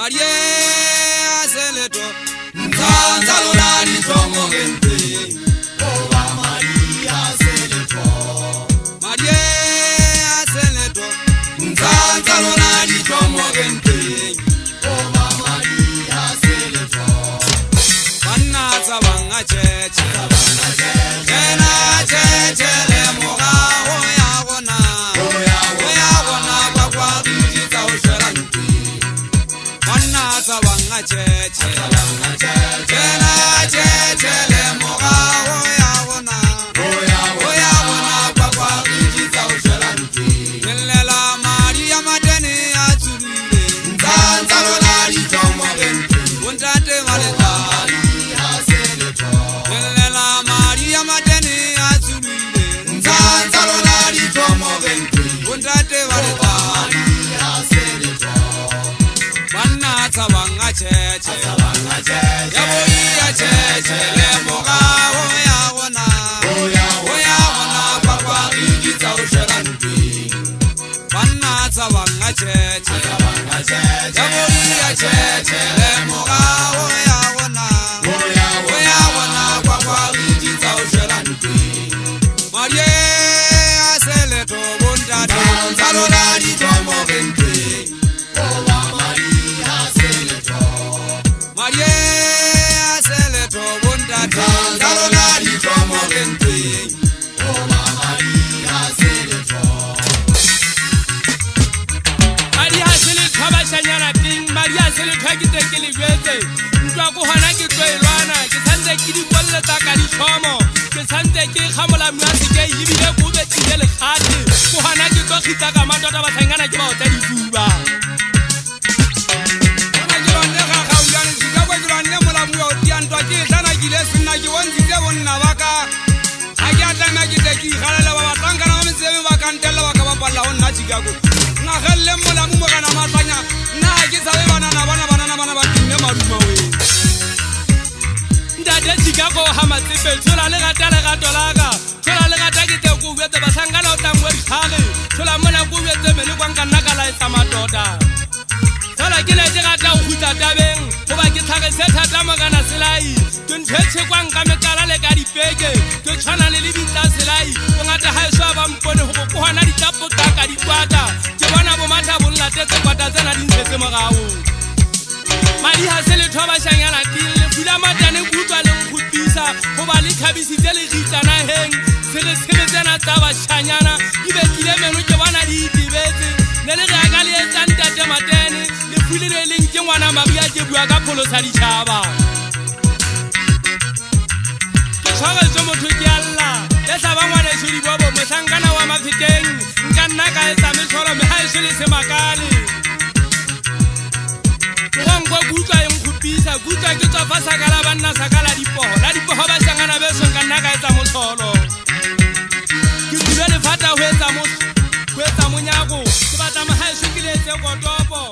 Marie Aseleto Nzanza Lolani Tomo Gente Oba Maria Aseleto Marie Aseleto Nzanza Lolani Tomo Gente Oba Maria Aseleto Banatsa Banga Cheche Jena Cheche Le Moga Oya Gona Kwa Kwa Dijita Osheranti Banatsa Banga Cheche Jena Cheche Le Moga Oya Gona Kwa Kwa Dijita Osheranti Lela Maria Madeni Atulile Nzanza Lolani Tomo Gente Untate Valeta Lela Maria Madeni Atulile Nzanza Lolani Tomo Gente Untate Valeta Banatsa Banga Cheche Yaboia Cheche Le Moga Oya Gona Kwa Kwa Dijita Osheranti Banatsa Banga Cheche Yaboia Cheche Le Moga Oya Gona Kwa Kwa Dijita Osheranti Marie Aseleto Bundata Nzanza Lolani Tomo Gente Marie Aseleto Bundata Nzanza Lolani Tomo Gente Maria Aseleto Bashanyana King Maria Aseleto Kitekele Gwete Ntwa go hana ke tloelwana ke santse ke di bolle tsa ka dithomo ke santse ke khamola mwasi ke ibile go be tshile khati go hana ke tlo khitsa ka matota ba tsangana ke ba o tsa difuba Ona ke bane ga ga uyane ka ba jwane mola mo o tiantwa ke tlana ke le sina ke wonzi ke bonna ba ka a ke atana ke te ke galela ba batanga na me sebe ba kantela ba ka ba palla honna Chicago na gelle mola mo kana matlanya na ke sabe bana ba tinne maruma we ndade Chicago ha matsepe thola le gata laga thola le gata ke te go betse ba sangana o tangwe khale thola mona go betse me le kwanka nna ka la etsa matota thola ke le ke gata o khutsa tabeng go ba ke tlhage se thata magana selai ke nthetse kwanka me kala le ka dipeke ke tshwana le bitsa selai go ngata ha eswa ba mpone go go hana ditapo ka dikwata ke bona bo matha bo nlatetse kwata tsena di ntshetse mogao Maria Aseleto Bashanyana King le fula matane kutlwa le nkhutlisa go ba le khabisitse le gitsana heng se re tsena tsa bashanyana ibe kile meno ke bona di itibetse le le ga ka le etsa ntate matene le fule le leng ke ngwana Maria ke bua ka pholosa ditšhaba ke tshwara tso motho ke alla le tla ba ngwana shudi bobo mohlankana wa mafiteng nka nna ka etsa metsholo me ha e se le semakale Kwa gutwa e mkhupisa gutwa ke tswa fa sakala banna sakala dipoho la dipoho ba sangana beso nka nna ka etsa motlholo ke dula le fata ho etsa monyako ke batla mo ha e shukile etse kotopo